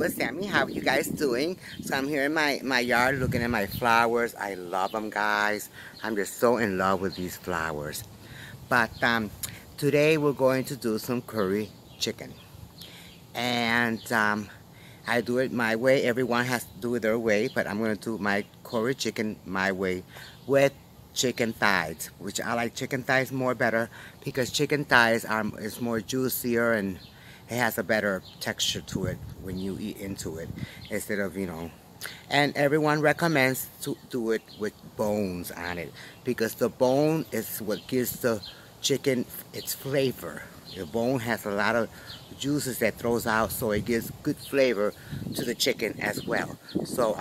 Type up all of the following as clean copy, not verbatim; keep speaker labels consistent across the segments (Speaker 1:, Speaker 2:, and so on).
Speaker 1: with Sammy. How are you guys doing? So I'm here in my yard looking at my flowers. I love them, guys. I'm just so in love with these flowers. But today we're going to do some curry chicken. And I do it my way. Everyone has to do it their way, but I'm going to do my curry chicken my way with chicken thighs, which I like chicken thighs more better because chicken thighs is more juicier and it has a better texture to it when you eat into it instead of, and everyone recommends to do it with bones on it because the bone is what gives the chicken its flavor. The bone has a lot of juices that throws out, so it gives good flavor to the chicken as well. So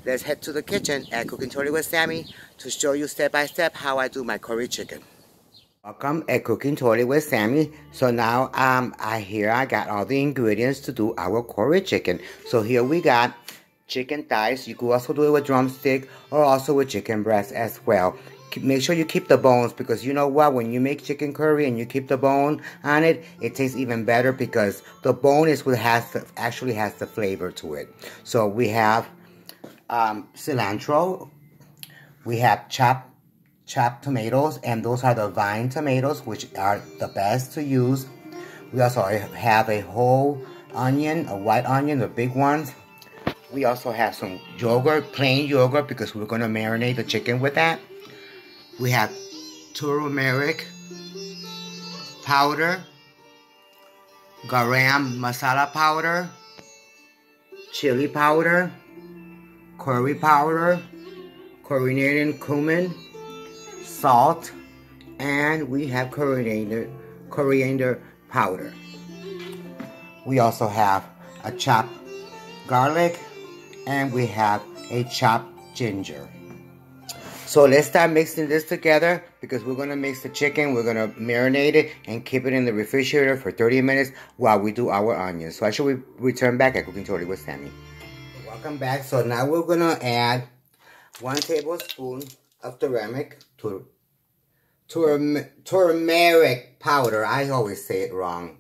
Speaker 1: let's head to the kitchen at Cooking Totally with Sammy to show you step by step how I do my curry chicken. Welcome at Cooking Totally with Sammy. So now I got all the ingredients to do our curry chicken. So here we got chicken thighs. You could also do it with drumstick or also with chicken breast as well. Make sure you keep the bones because you know what? When you make chicken curry and you keep the bone on it, it tastes even better because the bone is what actually has the flavor to it. So we have cilantro. We have chopped tomatoes, and those are the vine tomatoes, which are the best to use. We also have a whole onion, a white onion, the big ones. We also have some yogurt, plain yogurt, because we're going to marinate the chicken with that. We have turmeric powder, garam masala powder, chili powder, curry powder, coriander cumin, salt, and we have coriander powder. We also have a chopped garlic, and we have a chopped ginger. So let's start mixing this together because we're going to mix the chicken. We're going to marinate it and keep it in the refrigerator for 30 minutes while we do our onions. So I should return back at Cooking Totally with Sammy. Welcome back. So now we're going to add 1 tablespoon of turmeric powder. I always say it wrong.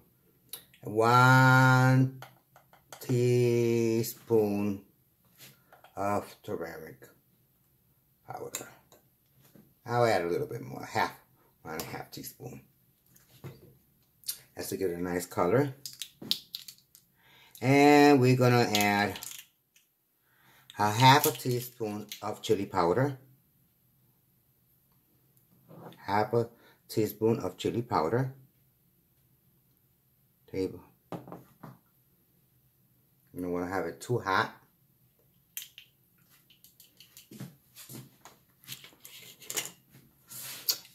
Speaker 1: 1 teaspoon of turmeric powder. I'll add a little bit more, 1.5 teaspoon. That's to give it a nice color. And we're gonna add 1/2 teaspoon of chili powder. 1/2 teaspoon of chili powder. You don't want to have it too hot.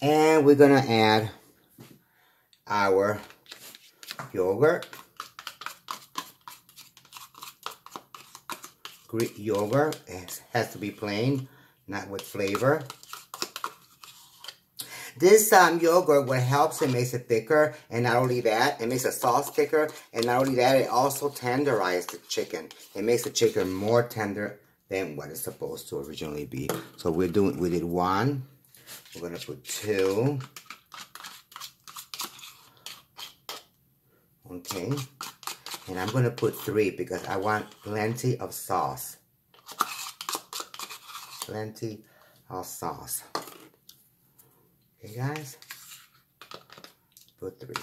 Speaker 1: And we're gonna add our yogurt. Greek yogurt. It has to be plain, not with flavor. This yogurt, what helps, it makes it thicker, and not only that, it makes the sauce thicker, and not only that, it also tenderizes the chicken. It makes the chicken more tender than what it's supposed to originally be. So we did 1. We're gonna put 2. Okay, and I'm gonna put 3 because I want plenty of sauce. Plenty of sauce. Okay, guys, put 3.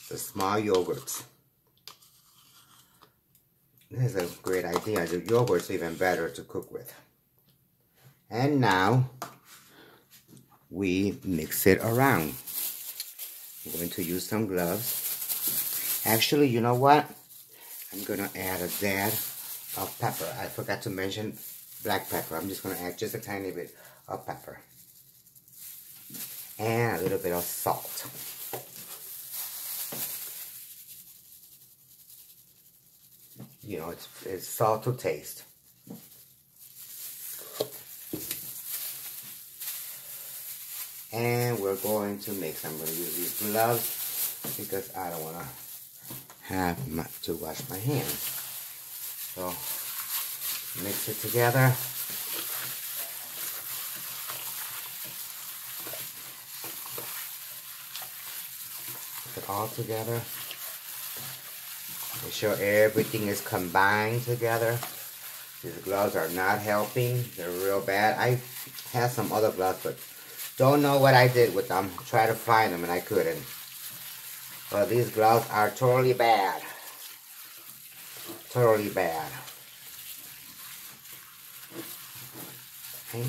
Speaker 1: The small yogurts. This is a great idea. The yogurt's even better to cook with. And now we mix it around. I'm going to use some gloves. Actually, you know what? I'm going to add a dab of pepper. I forgot to mention black pepper. I'm just going to add just a tiny bit of pepper. And a little bit of salt. You know, it's salt to taste. And we're going to mix. I'm going to use these gloves because I don't want to have to wash my hands. So mix it together. Mix it all together. Make sure everything is combined together. These gloves are not helping. They're real bad. I had some other gloves, but don't know what I did with them. Tried to find them and I couldn't. But these gloves are totally bad. Totally bad. Okay.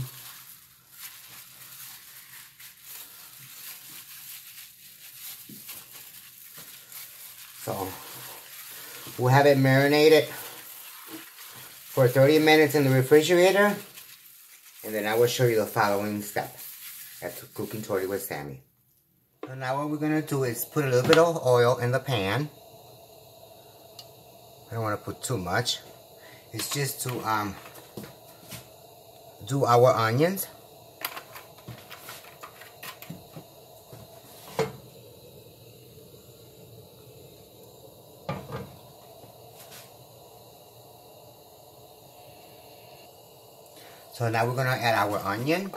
Speaker 1: So we'll have it marinated for 30 minutes in the refrigerator, and then I will show you the following step at cooking tortillas with Sammy. So now what we're gonna do is put a little bit of oil in the pan. I don't want to put too much. It's just to do our onions. So now we're gonna add our onion.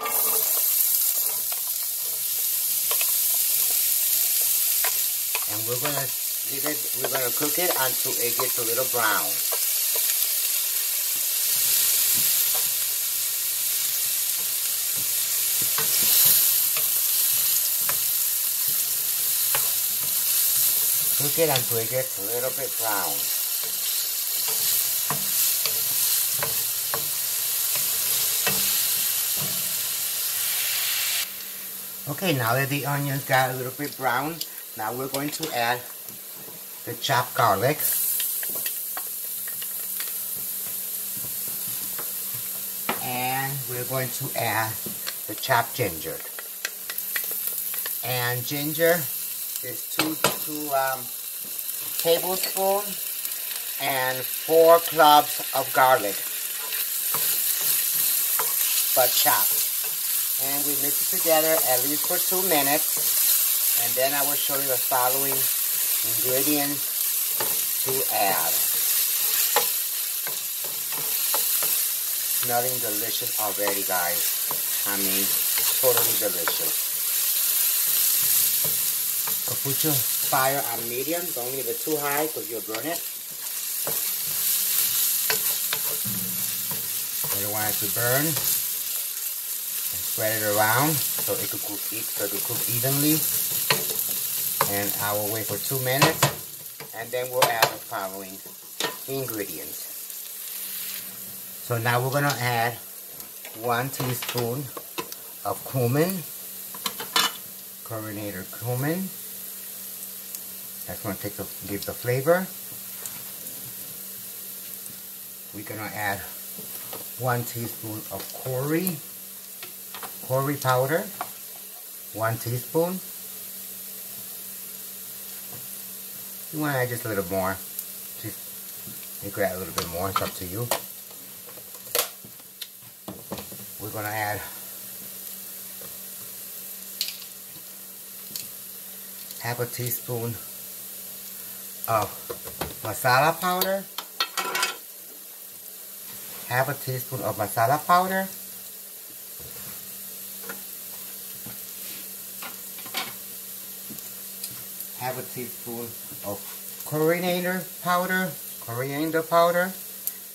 Speaker 1: And we're gonna cook it until it gets a little brown. Cook it until it gets a little bit brown. Okay, now that the onions got a little bit brown, now we're going to add the chopped garlic. And we're going to add the chopped ginger. And ginger is two tablespoons and 4 cloves of garlic, but chopped. And we mix it together at least for 2 minutes, and then I will show you the following ingredients to add. Smelling delicious already, guys. I mean, totally delicious. So put your fire on medium. Don't leave it too high because you'll burn it. You don't want it to burn. And spread it around so it could cook evenly. And I will wait for 2 minutes, and then we'll add the following ingredients. So now we're gonna add 1 teaspoon of cumin, coriander cumin. That's gonna give the flavor. We're gonna add 1 teaspoon of curry powder, 1 teaspoon. You want to add just a little more. You could add a little bit more, it's up to you. We're going to add half a teaspoon of masala powder. Half a teaspoon of masala powder. Half a teaspoon of coriander powder,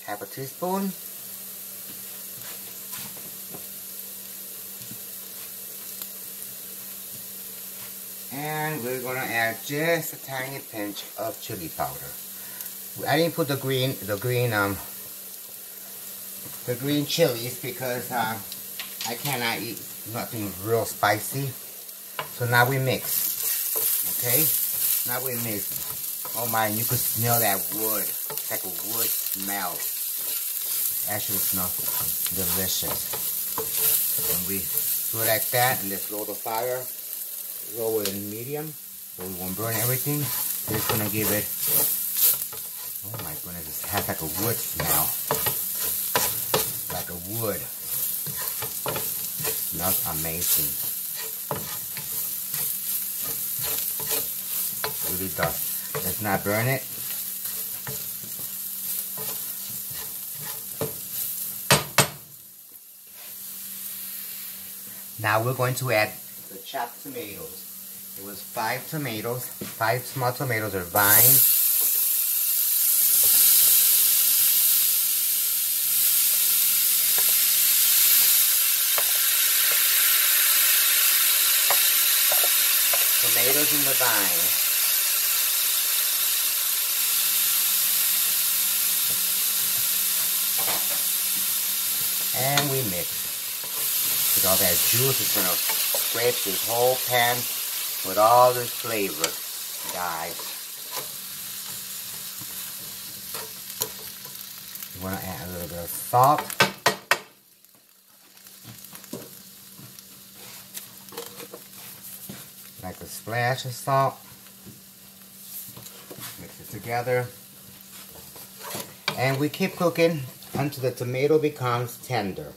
Speaker 1: half a teaspoon. And we're gonna add just a tiny pinch of chili powder. I didn't put the green chilies because I cannot eat nothing real spicy. So now we mix. Okay, now we mix. Oh my, you can smell that wood. It's like a wood smell. It actually smells delicious. And we do it like that, and just lower the fire. Lower in medium, so we won't burn everything. We're just gonna give it. Oh my goodness, it has like a wood smell. Like a wood. Smells amazing. Really does. Let's not burn it. Now we're going to add the chopped tomatoes. It was 5 tomatoes, 5 small tomatoes or vines. tomatoes in the vine. And we mix. With all that juice, it's going to scrape this whole pan with all this flavor, guys. You want to add a little bit of salt. Like a splash of salt. Mix it together. And we keep cooking until the tomato becomes tender.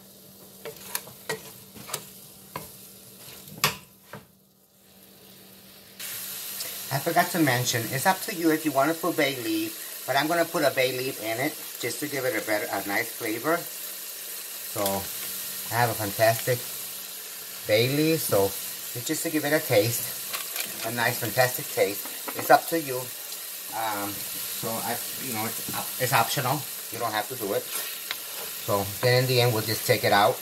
Speaker 1: I forgot to mention, it's up to you if you want to put bay leaf, but I'm going to put a bay leaf in it just to give it a nice flavor. So I have a fantastic bay leaf, so it's just to give it a taste, a nice fantastic taste. It's up to you. So it's optional. You don't have to do it. So then in the end, we'll just take it out,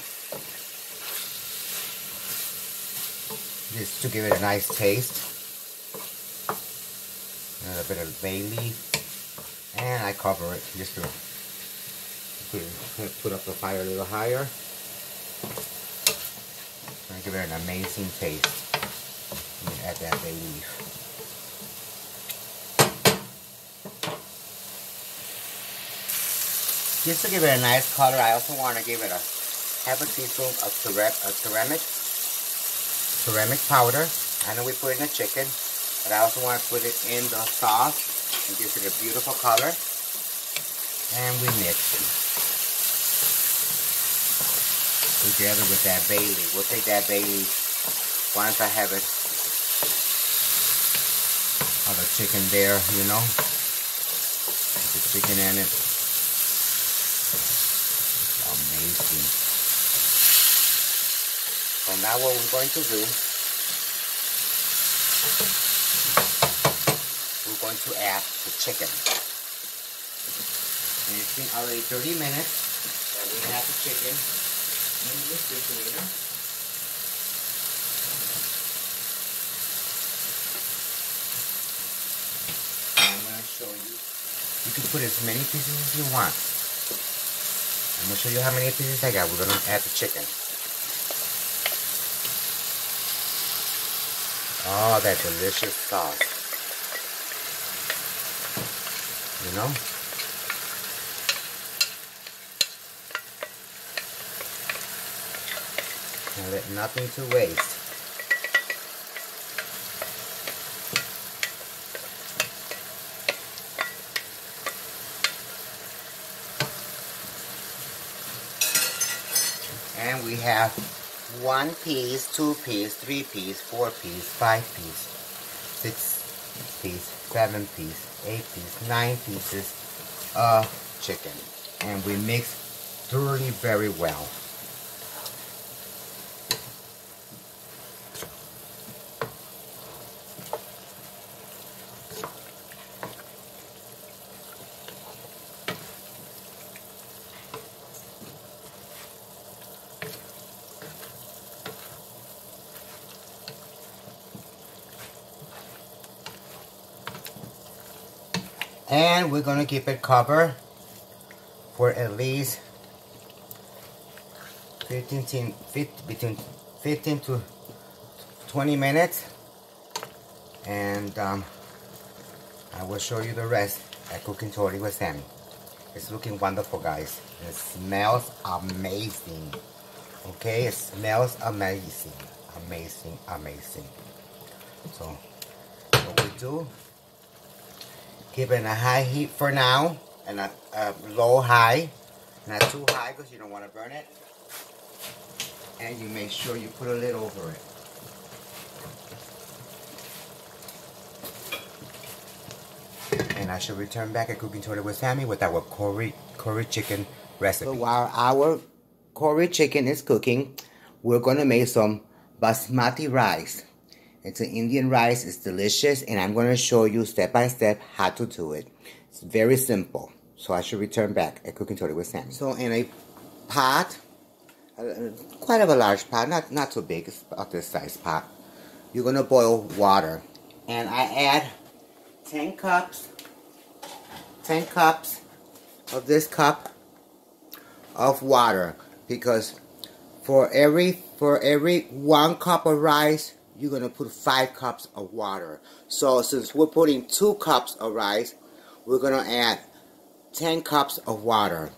Speaker 1: just to give it a nice taste. A little bit of bay leaf, and I cover it just to put up the fire a little higher. And give it an amazing taste. Let me add that bay leaf. Just to give it a nice color, I also want to give it half a teaspoon of ceramic powder. I know we put it in the chicken, but I also want to put it in the sauce. It gives it a beautiful color. And we mix it together with that bay leaf. We'll take that bay leaf once I have it, all the chicken there, you know. Put the chicken in it. It's amazing. So now what we're going to do, we're going to add the chicken. And it's been already 30 minutes that we have the chicken in the refrigerator. And I'm going to show you. You can put as many pieces as you want. I'm going to show you how many pieces I got. We're going to add the chicken. Oh, that delicious sauce. You know? And let nothing to waste. And we have 1 piece, 2 piece, 3 piece, 4 piece, 5 piece, 6 piece, 7 piece, 8 piece, 9 pieces of chicken. And we mix thoroughly very well. And we're going to keep it covered for at least between 15 to 20 minutes. And I will show you the rest at Cooking Totally with Sammy. It's looking wonderful, guys. It smells amazing. Okay, it smells amazing. Amazing, amazing. So, what we do, keep it in a high heat for now, and a low high, not too high because you don't want to burn it. And you make sure you put a lid over it. And I shall return back at Cooking Totally with Sammy with our curry chicken recipe. So while our curry chicken is cooking, we're going to make some basmati rice. It's an Indian rice. It's delicious, and I'm going to show you step by step how to do it. It's very simple. So I should return back at Cooking Totally with Sammy. So in a pot, quite of a large pot, not too big, it's about this size pot. you're gonna boil water. And I add 10 cups of this cup of water, because for every 1 cup of rice, you're gonna put 5 cups of water. So since we're putting 2 cups of rice, we're gonna add 10 cups of water.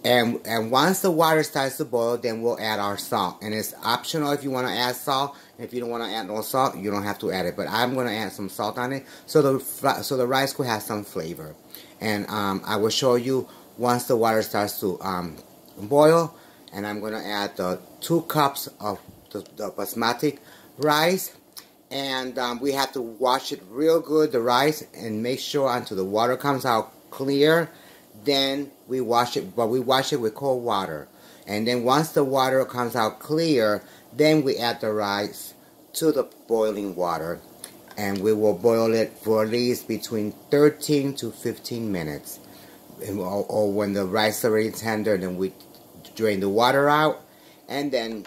Speaker 1: And once the water starts to boil, then we'll add our salt. And it's optional if you want to add salt. If you don't want to add no salt, you don't have to add it. But I'm going to add some salt on it so the rice could have some flavor. And I will show you once the water starts to boil. And I'm going to add the 2 cups of the basmati rice. And we have to wash it real good, the rice, and make sure until the water comes out clear. Then we wash it, but we wash it with cold water. And then once the water comes out clear, then we add the rice to the boiling water. And we will boil it for at least between 13 to 15 minutes. Or when the rice is already tender, then we drain the water out. And then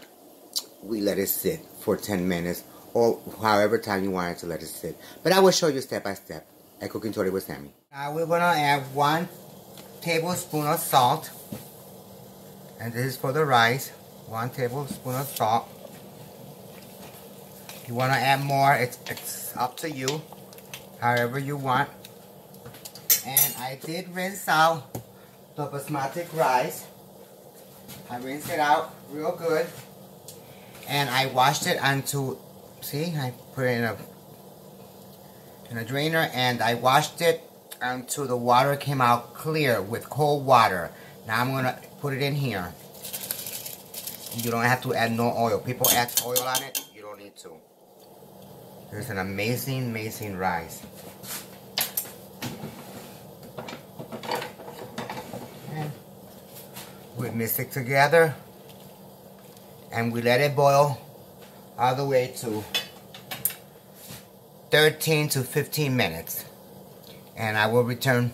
Speaker 1: we let it sit for 10 minutes. Or however time you want it to let it sit. But I will show you step by step at Cooking Tutorial with Sammy. Now we're going to add 1 tablespoon of salt, and this is for the rice. 1 tablespoon of salt. If you want to add more, it's up to you, however you want. And I did rinse out the basmati rice. I rinsed it out real good, and I washed it onto, see, I put it in a drainer, and I washed it until the water came out clear with cold water. Now I'm going to put it in here. You don't have to add no oil. People add oil on it. You don't need to. There's an amazing, amazing rice. And we mix it together. And we let it boil all the way to 13 to 15 minutes. And I will return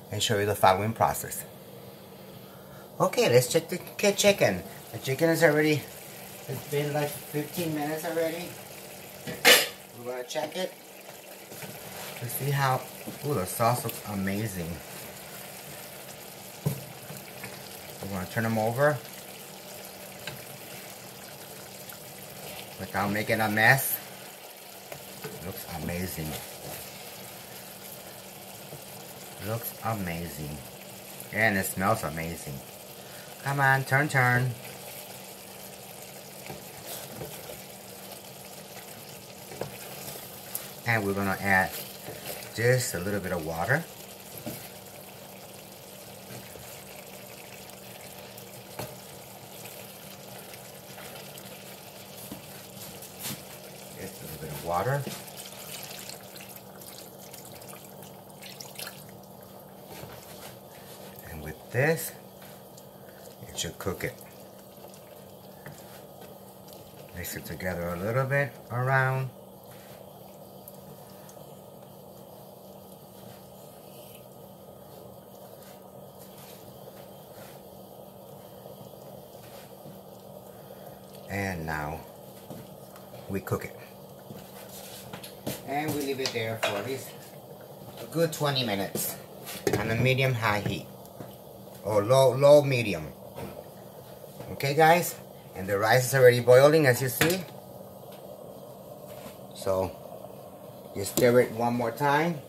Speaker 1: and show you the following process. Okay, let's check the chicken. The chicken is already, it's been like 15 minutes already. We're going to check it to see how, ooh, the sauce looks amazing. We're going to turn them over without making a mess. It looks amazing. Looks amazing. And it smells amazing. Come on, turn. And we're gonna add just a little bit of water. Just a little bit of water. This, it should cook it. Mix it together a little bit around. And now we cook it. And we leave it there for at least a good 20 minutes on a medium-high heat. Or low medium. Okay, guys, and the rice is already boiling, as you see. So you stir it one more time,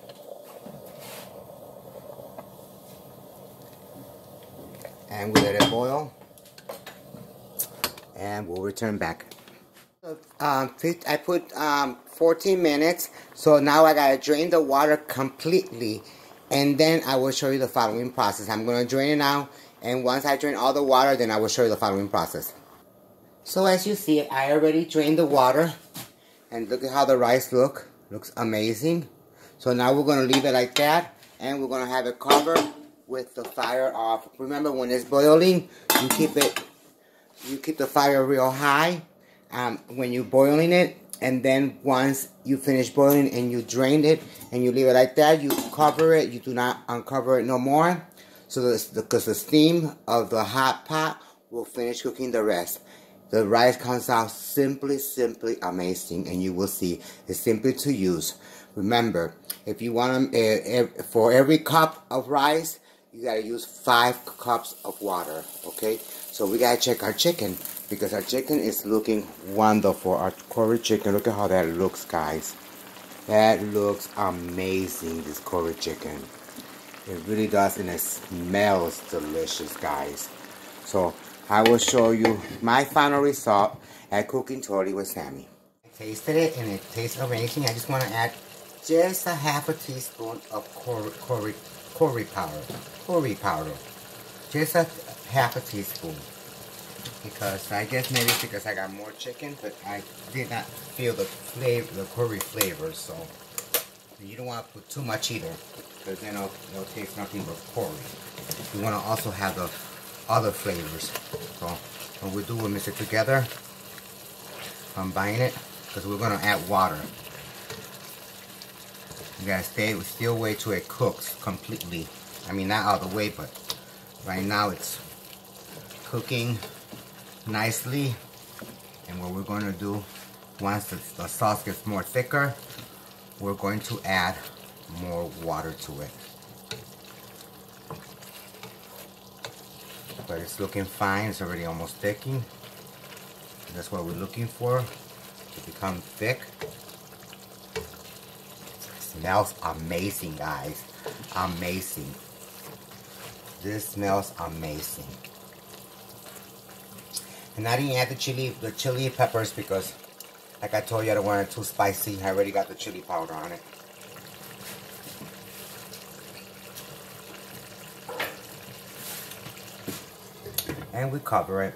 Speaker 1: and we let it boil, and we'll return back. I put 14 minutes, so now I gotta drain the water completely. And then I will show you the following process. I'm going to drain it now. And once I drain all the water, then I will show you the following process. So as you see, I already drained the water. And look at how the rice looks amazing. So now we're going to leave it like that. And we're going to have it covered with the fire off. Remember, when it's boiling, you keep the fire real high when you're boiling it. And then once you finish boiling and you drain it and you leave it like that, you cover it. You do not uncover it no more. So because the steam of the hot pot will finish cooking the rest. The rice comes out simply amazing, and you will see it's simple to use. Remember, if you want them, for every cup of rice, you gotta use 5 cups of water, okay? So we gotta check our chicken, because our chicken is looking wonderful. Our curry chicken, look at how that looks, guys. That looks amazing, this curry chicken. It really does, and it smells delicious, guys. So I will show you my final result at cooking totally with Sammy. I tasted it, and it tastes amazing. I just want to add just a half a teaspoon of curry powder. Just a half a teaspoon. Because I guess maybe it's because I got more chicken, but I did not feel the flavor, the curry flavor. So you don't want to put too much either, because then it'll taste nothing but curry. You want to also have the other flavors. So what we do, we'll mix it together, combine it, because we're going to add water. You gotta still wait till it cooks completely. I mean, not all the way, but right now it's cooking nicely. And what we're going to do, once the sauce gets more thicker, we're going to add more water to it. But it's looking fine. It's already almost thickening. That's what we're looking for, to become thick. Smells amazing, guys. Amazing. This smells amazing. And I didn't add the chili peppers, because like I told you, I don't want it too spicy. I already got the chili powder on it. And we cover it,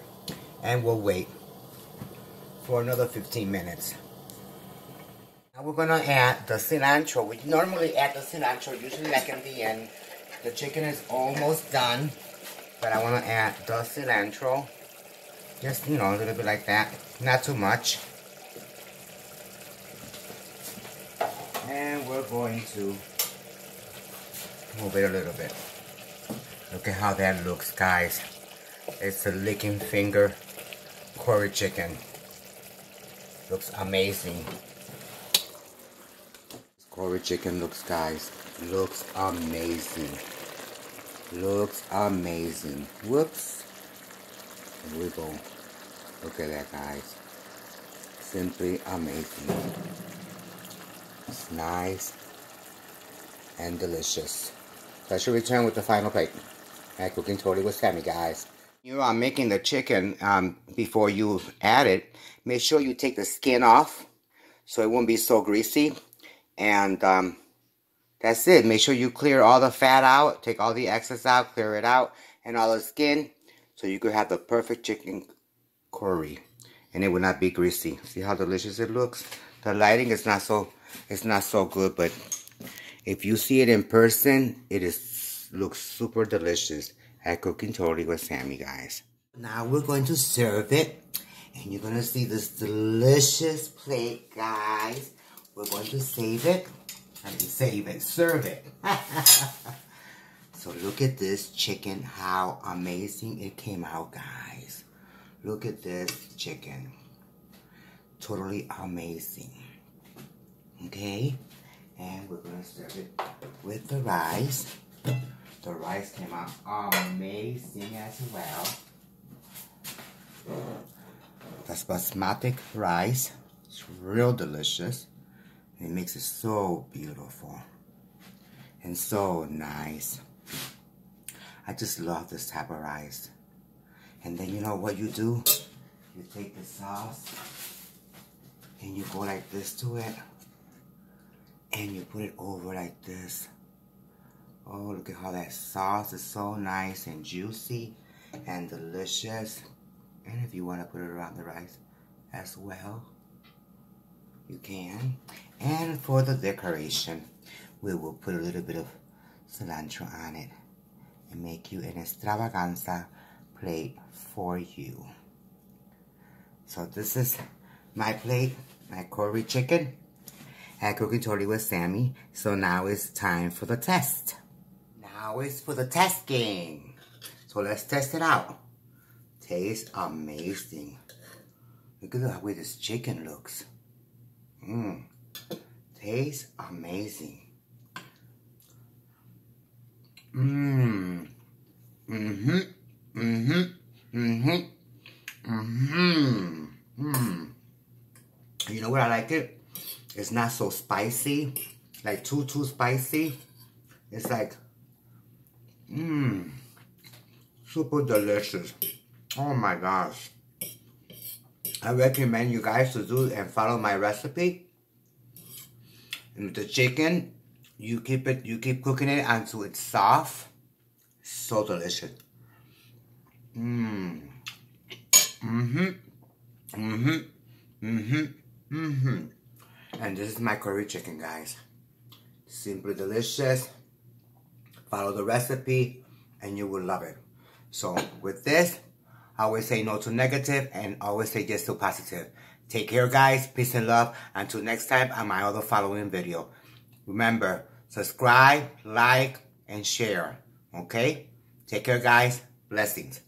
Speaker 1: and we'll wait for another 15 minutes. Now we're gonna add the cilantro. We normally add the cilantro usually like in the end. The chicken is almost done, but I wanna add the cilantro. Just, you know, a little bit like that. Not too much. And we're going to move it a little bit. Look at how that looks, guys. It's a licking finger curry chicken. Looks amazing. Curry chicken looks, guys, looks amazing. Looks amazing. Whoops. Here we go. Look at that, guys. Simply amazing. It's nice and delicious. So I should return with the final plate. At Cooking Totally with Sammy, guys. You are making the chicken, before you add it, make sure you take the skin off so it won't be so greasy. And that's it. Make sure you clear all the fat out, take all the excess out, clear it out, and all the skin, so you could have the perfect chicken curry, and it will not be greasy. See how delicious it looks? The lighting is not so good, but if you see it in person, looks super delicious at Cooking Totally with Sammy, guys. Now we're going to serve it, and you're gonna see this delicious plate, guys. We're going to serve it. So look at this chicken, how amazing it came out, guys. Look at this chicken. Totally amazing. Okay? And we're going to serve it with the rice. The rice came out amazing as well. That's basmati rice. It's real delicious. It makes it so beautiful and so nice. I just love this type of rice. And then you know what you do? You take the sauce and you go like this to it, and you put it over like this. Oh, look at how that sauce is so nice and juicy and delicious. And if you want to put it around the rice as well, you can. And for the decoration, we will put a little bit of cilantro on it and make you an extravaganza plate for you. So this is my plate, my curry chicken at Cooking Totally with Sammy. So now it's time for the test. Now it's for the testing. So let's test it out. Tastes amazing. Look at the way this chicken looks. Mmm. Tastes amazing. Mmm. Mm-hmm. Mm-hmm. Mm-hmm. Mm-hmm. Mmm. You know what I like it? It's not so spicy. Like too spicy. It's like, mmm. Super delicious. Oh my gosh. I recommend you guys to do and follow my recipe. And with the chicken, you keep cooking it until it's soft. So delicious. Mmm. Mm-hmm. Mm-hmm. Mm-hmm. Mm-hmm. And this is my curry chicken, guys. Simply delicious. Follow the recipe and you will love it. So with this, I always say no to negative and always say yes to positive. Take care, guys. Peace and love. Until next time on my other following video. Remember, subscribe, like, and share. Okay? Take care, guys. Blessings.